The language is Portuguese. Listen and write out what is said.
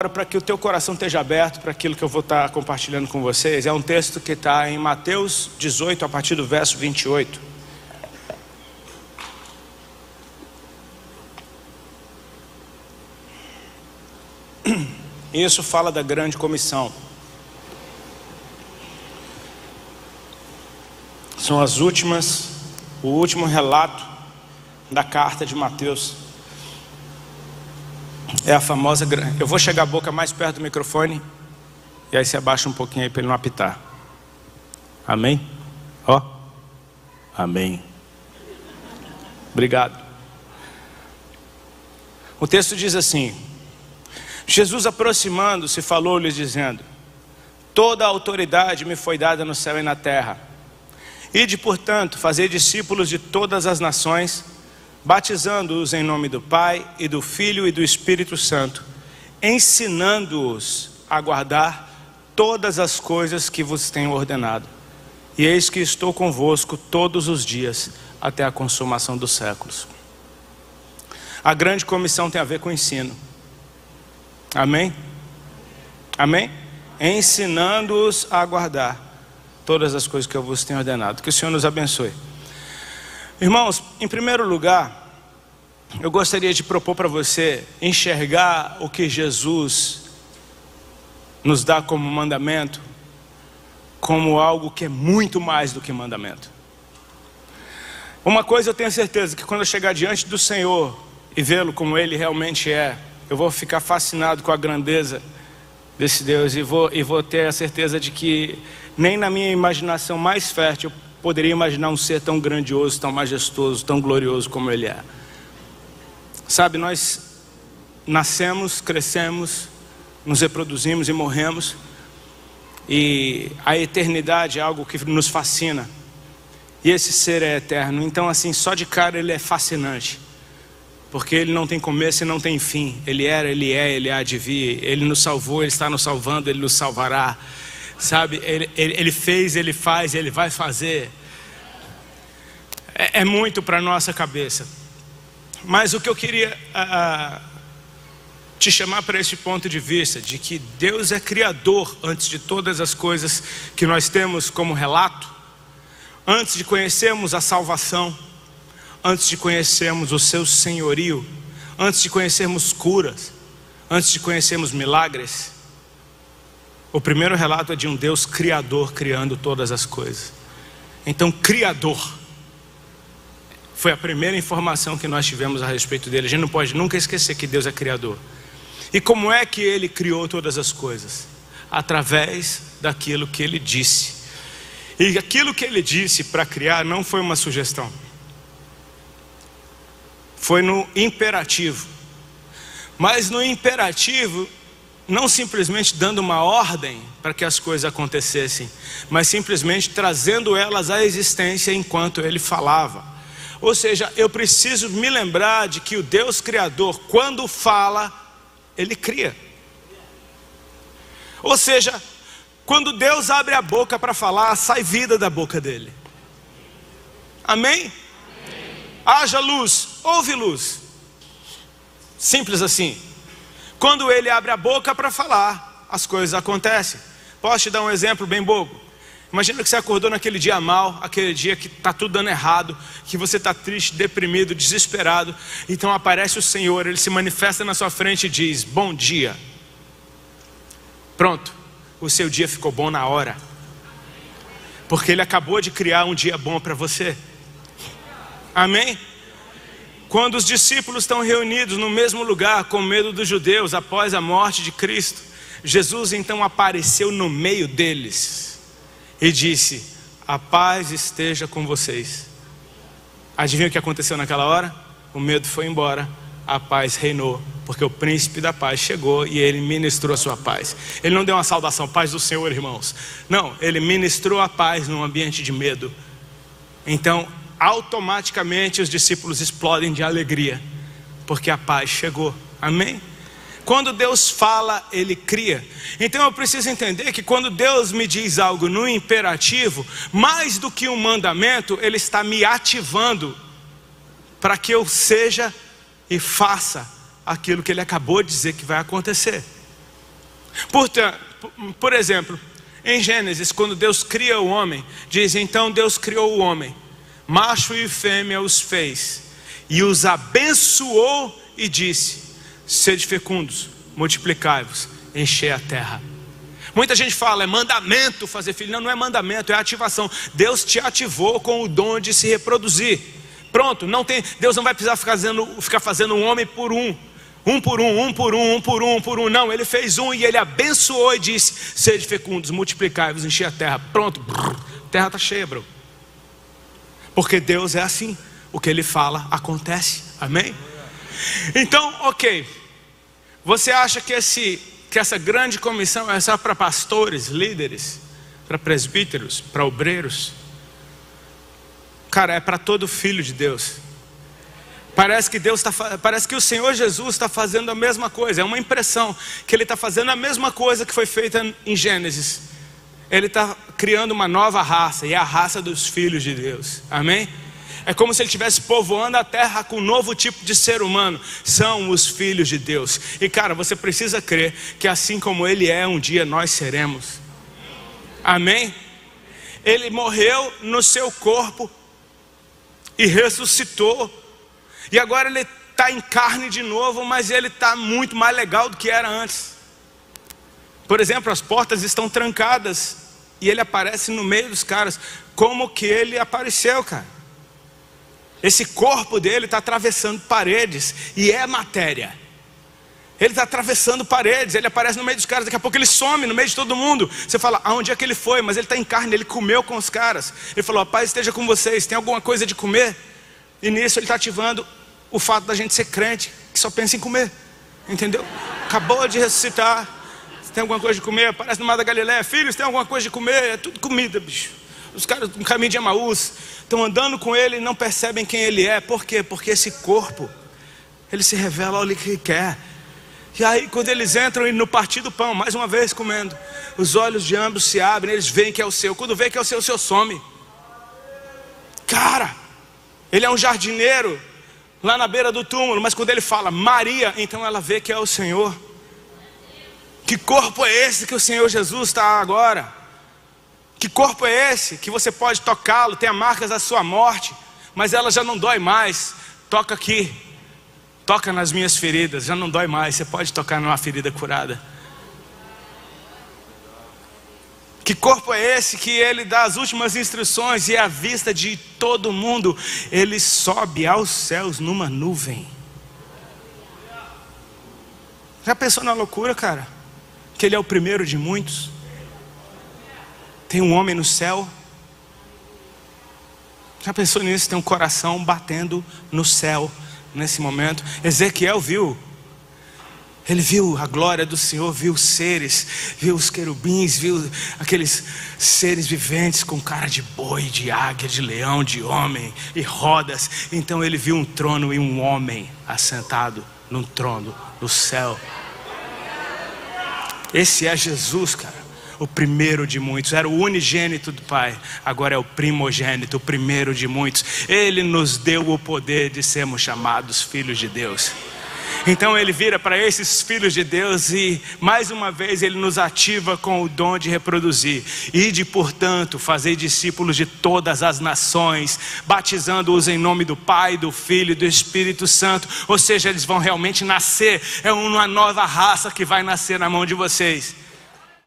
Para que o teu coração esteja aberto para aquilo que eu vou estar compartilhando com vocês, é um texto que está em Mateus 18, a partir do verso 28. Isso fala da grande comissão. São o último relato da carta de Mateus. É a famosa... Eu vou chegar a boca mais perto do microfone e aí você abaixa um pouquinho aí para ele não apitar. Amém? Ó. Amém. Obrigado. O texto diz assim: Jesus, aproximando-se, falou-lhes dizendo: toda a autoridade me foi dada no céu e na terra. Ide, portanto, fazei discípulos de todas as nações, batizando-os em nome do Pai e do Filho e do Espírito Santo, ensinando-os a guardar todas as coisas que vos tenho ordenado. E eis que estou convosco todos os dias, até a consumação dos séculos. A grande comissão tem a ver com o ensino. Amém? Amém? Ensinando-os a guardar todas as coisas que eu vos tenho ordenado. Que o Senhor nos abençoe. Irmãos, em primeiro lugar, eu gostaria de propor para você enxergar o que Jesus nos dá como mandamento, como algo que é muito mais do que mandamento. Uma coisa eu tenho certeza, que quando eu chegar diante do Senhor e vê-lo como Ele realmente é, eu vou ficar fascinado com a grandeza desse Deus e vou ter a certeza de que nem na minha imaginação mais fértil eu poderia imaginar um ser tão grandioso, tão majestoso, tão glorioso como Ele é. Sabe, nós nascemos, crescemos, nos reproduzimos e morremos, e a eternidade é algo que nos fascina, e esse ser é eterno. Então assim, só de cara ele é fascinante, porque Ele não tem começo e não tem fim. Ele era, Ele é, Ele há de vir. Ele nos salvou, Ele está nos salvando, Ele nos salvará. Sabe, ele fez, Ele faz, Ele vai fazer. É muito para a nossa cabeça. Mas o que eu queria te chamar para esse ponto de vista, de que Deus é criador antes de todas as coisas que nós temos como relato, antes de conhecermos a salvação, antes de conhecermos o seu senhorio, antes de conhecermos curas, antes de conhecermos milagres. O primeiro relato é de um Deus criador criando todas as coisas. Então, criador foi a primeira informação que nós tivemos a respeito dele. A gente não pode nunca esquecer que Deus é criador. E como é que Ele criou todas as coisas? Através daquilo que Ele disse. E aquilo que Ele disse para criar não foi uma sugestão. Foi no imperativo. Mas no imperativo, não simplesmente dando uma ordem para que as coisas acontecessem, mas simplesmente trazendo elas à existência enquanto Ele falava. Ou seja, eu preciso me lembrar de que o Deus Criador, quando fala, Ele cria. Ou seja, quando Deus abre a boca para falar, sai vida da boca dele. Amém? Haja luz, houve luz. Simples assim. Quando Ele abre a boca para falar, as coisas acontecem. Posso te dar um exemplo bem bobo? Imagina que você acordou naquele dia mal, aquele dia que está tudo dando errado, que você está triste, deprimido, desesperado. Então aparece o Senhor, Ele se manifesta na sua frente e diz: bom dia. Pronto, o seu dia ficou bom na hora, porque Ele acabou de criar um dia bom para você. Amém? Quando os discípulos estão reunidos no mesmo lugar, com medo dos judeus, após a morte de Cristo, Jesus então apareceu no meio deles e disse: a paz esteja com vocês. Adivinha o que aconteceu naquela hora? O medo foi embora, a paz reinou, porque o príncipe da paz chegou e Ele ministrou a sua paz. Ele não deu uma saudação: paz do Senhor, irmãos. Não, Ele ministrou a paz num ambiente de medo. Então, automaticamente os discípulos explodem de alegria, porque a paz chegou. Amém? Quando Deus fala, Ele cria. Então eu preciso entender que quando Deus me diz algo no imperativo, mais do que um mandamento, Ele está me ativando para que eu seja e faça aquilo que Ele acabou de dizer que vai acontecer. Portanto, por exemplo, em Gênesis, quando Deus cria o homem, diz: então Deus criou o homem, macho e fêmea os fez, e os abençoou e disse: sede fecundos, multiplicai-vos, enchei a terra. Muita gente fala, é mandamento fazer filho. Não, não é mandamento, é ativação. Deus te ativou com o dom de se reproduzir. Pronto, não tem, Deus não vai precisar ficar fazendo um homem por um. Um por um. Não, Ele fez um e Ele abençoou e disse: sede fecundos, multiplicai-vos, enchei a terra. Pronto, a terra está cheia, bro. Porque Deus é assim. O que Ele fala, acontece. Amém? Então, ok. Você acha que essa grande comissão é só para pastores, líderes, para presbíteros, para obreiros? Cara, é para todo filho de Deus. Parece que o Senhor Jesus está fazendo a mesma coisa. É uma impressão que Ele está fazendo a mesma coisa que foi feita em Gênesis. Ele está criando uma nova raça, e é a raça dos filhos de Deus. Amém? É como se Ele estivesse povoando a terra com um novo tipo de ser humano. São os filhos de Deus. E cara, você precisa crer que assim como Ele é, um dia nós seremos. Amém? Ele morreu no seu corpo e ressuscitou. E agora Ele está em carne de novo, mas Ele está muito mais legal do que era antes. Por exemplo, as portas estão trancadas e Ele aparece no meio dos caras. Como que Ele apareceu, cara? Esse corpo dele está atravessando paredes, e é matéria. Ele está atravessando paredes, ele aparece no meio dos caras, daqui a pouco ele some no meio de todo mundo. Você fala, aonde é que ele foi? Mas ele está em carne, ele comeu com os caras. Ele falou, a paz esteja com vocês, tem alguma coisa de comer? E nisso ele está ativando o fato da gente ser crente, que só pensa em comer. Entendeu? Acabou de ressuscitar. Você tem alguma coisa de comer? Aparece no Mar da Galileia, filhos, tem alguma coisa de comer? É tudo comida, bicho. Os caras no caminho de Emaús estão andando com ele e não percebem quem ele é. Por quê? Porque esse corpo, ele se revela ao que ele quer. E aí quando eles entram no partir do pão, mais uma vez comendo, os olhos de ambos se abrem, eles veem que é o seu. Quando vê que é o seu some. Cara, ele é um jardineiro lá na beira do túmulo, mas quando ele fala Maria, então ela vê que é o Senhor. Que corpo é esse que o Senhor Jesus está agora? Que corpo é esse que você pode tocá-lo, tem as marcas da sua morte, mas ela já não dói mais? Toca aqui, toca nas minhas feridas, já não dói mais. Você pode tocar numa ferida curada. Que corpo é esse que ele dá as últimas instruções e à vista de todo mundo ele sobe aos céus numa nuvem? Já pensou na loucura, cara? Que ele é o primeiro de muitos. Tem um homem no céu. Já pensou nisso? Tem um coração batendo no céu nesse momento. Ezequiel viu. Ele viu a glória do Senhor, viu os seres, viu os querubins, viu aqueles seres viventes com cara de boi, de águia, de leão, de homem e rodas. Então ele viu um trono e um homem assentado num trono no céu. Esse é Jesus, cara. O primeiro de muitos, era o unigênito do Pai, agora é o primogênito, o primeiro de muitos. Ele nos deu o poder de sermos chamados filhos de Deus. Então ele vira para esses filhos de Deus e mais uma vez ele nos ativa com o dom de reproduzir. Ide, portanto, fazer discípulos de todas as nações, batizando-os em nome do Pai, do Filho e do Espírito Santo. Ou seja, eles vão realmente nascer, é uma nova raça que vai nascer na mão de vocês.